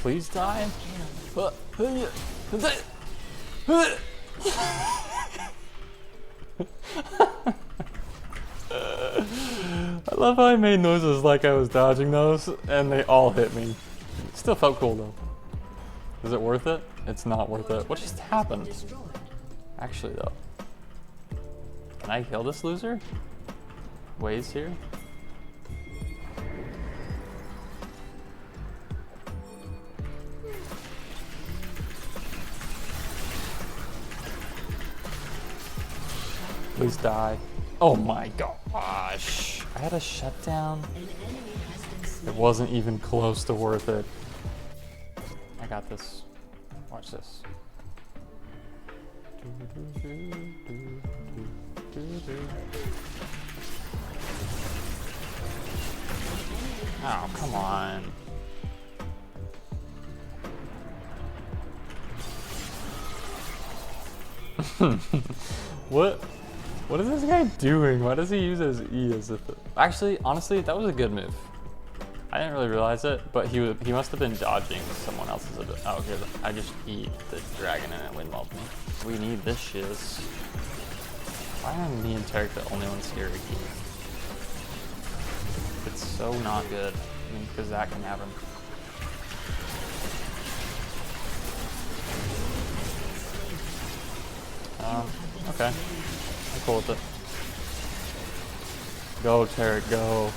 Please die. I love how I made noises like I was dodging those, and they all hit me. Still felt cool though. Is it worth it? It's not worth it. What just happened? Actually though. Can I kill this loser? Ways here? Please die. Oh my gosh. I had a shutdown. It wasn't even close to worth it. I got this. Watch this. Oh, come on. What is this guy doing? Why does he use his E as if it... Actually, honestly, that was a good move. I didn't really realize it, but he must have been dodging someone else's... Oh, here, I just eat the dragon and it windmilled me. We need this shiz. Why are me and Tarek the only ones here again? It's so not good. I mean, because that can happen. Okay. I'm cool with it. Go, Tarek, go.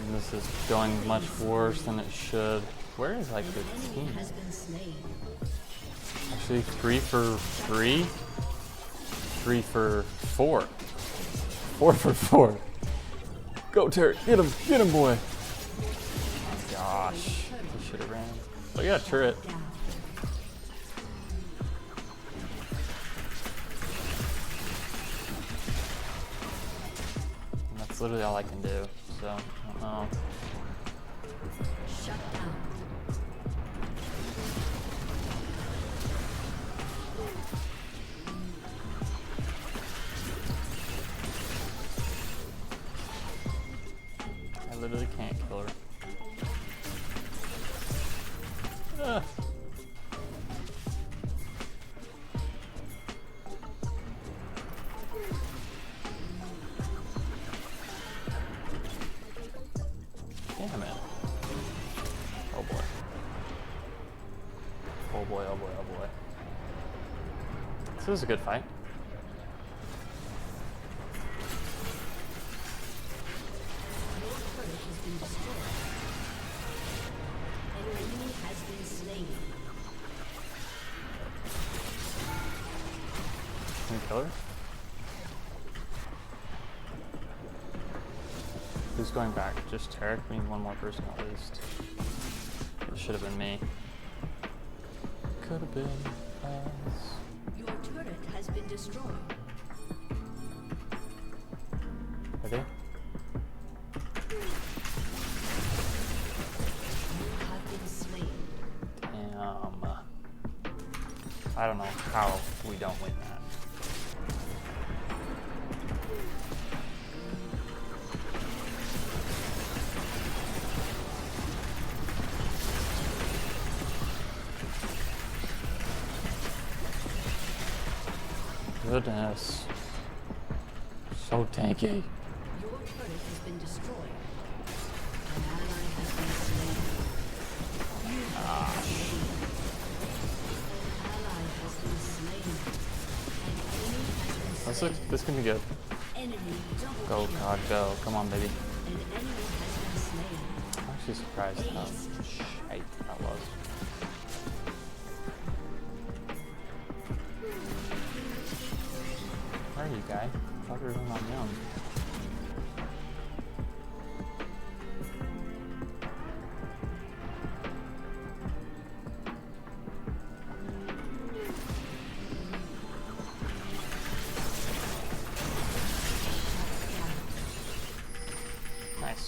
And this is going much worse than it should. Where is like the team? Actually, 3 for 3? 3 for 4. 4 for 4. Go, Tarek, get him, boy. Oh, gosh, he should have ran. Oh yeah, turret. That's literally all I can do, so I don't know. Shut down. I literally can't kill her. Ugh. Damn it. Oh boy. Oh boy, oh boy, oh boy. This was a good fight. Can we kill her? Who's going back? Just Tarek? We need one more person at least. It should have been me. Could have been us. Your turret has been destroyed. Ready? You have been slain. Damn. I don't know how we don't win that. Goodness. So tanky. Your turret has been destroyed. An ally has been slain. You have been slain. An ally has been slain. An enemy has been slain. This can be good. Enemy double Go, kill. God, go. Come on, baby. An enemy has been slain. I'm actually surprised how shite that was. Where are you, guy? I thought we were going on your own. Nice.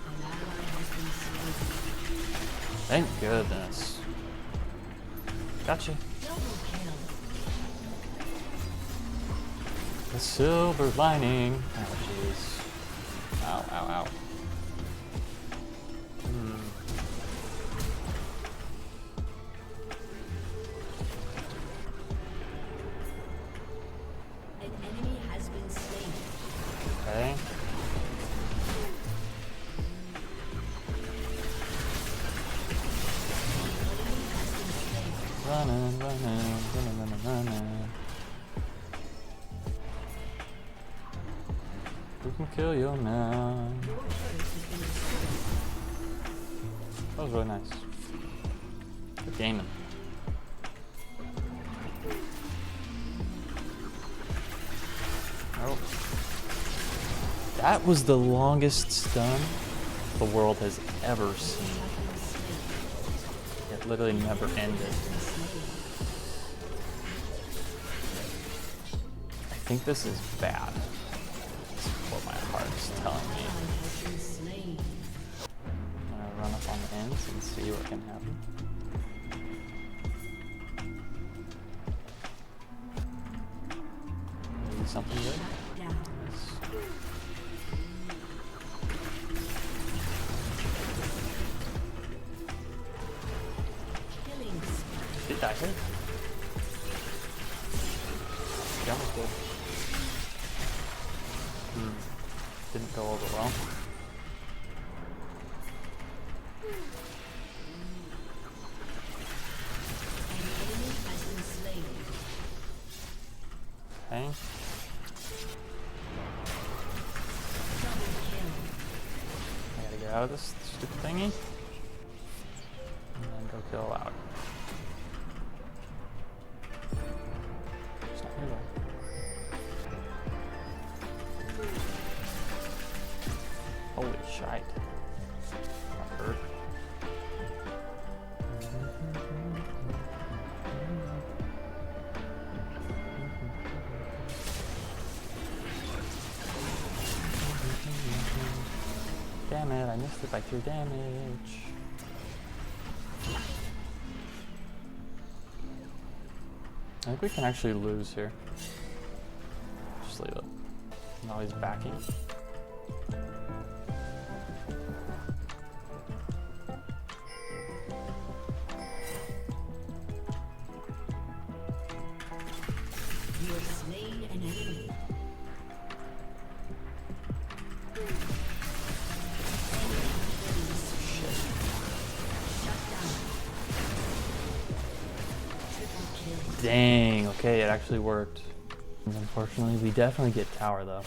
An ally has been slain. Thank goodness. Gotcha. Double kill. the silver lining. Oh, jeez. Ow, ow, ow. An enemy has been slain. Okay. Running, running, running, running, running. We can kill you now. That was really nice. Good gaming. Oh. That was the longest stun the world has ever seen. It literally never ended. I think this is bad. That's what my heart's telling me. I'm gonna run up on the ends and see what can happen. Maybe something good. Did that hit? Yeah, almost did. Didn't go over well. Okay. I gotta get out of this stupid thingy. And then go kill Loud. It's not here though. Holy shite. That hurt. Damn it, I missed it by 2 damage. I think we can actually lose here. Just leave it. Now he's backing. You have slain an enemy. Dang, okay, it actually worked. Unfortunately, we definitely get tower though.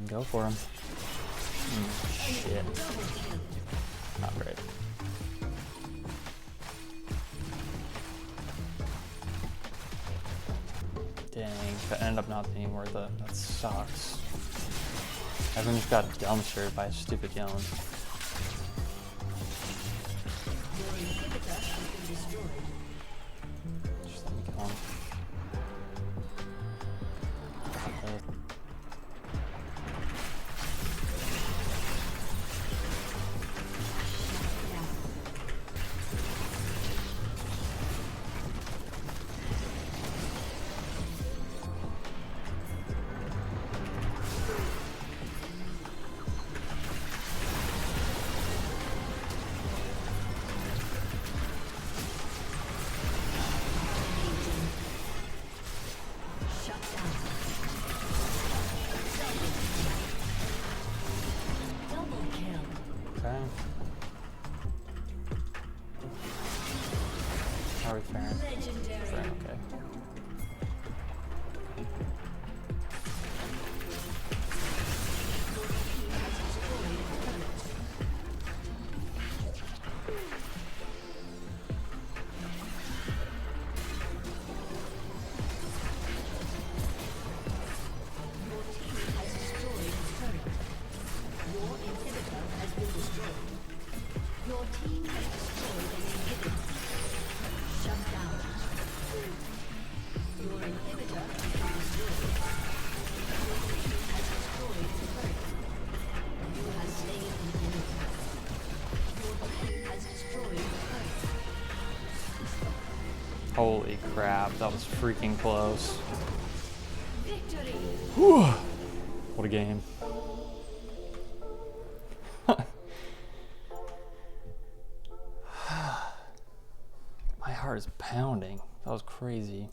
Go for him. Shit. Not great. Dang, that ended up not being worth it. That sucks. Everyone just got dumpstered by a stupid Yellen. Just let me kill him. Okay. How are we faring? Faring okay. Your team has destroyed an inhibitor. Shut down. Holy crap, that was freaking close. Victory! Whew. What a game. My heart is pounding. That was crazy.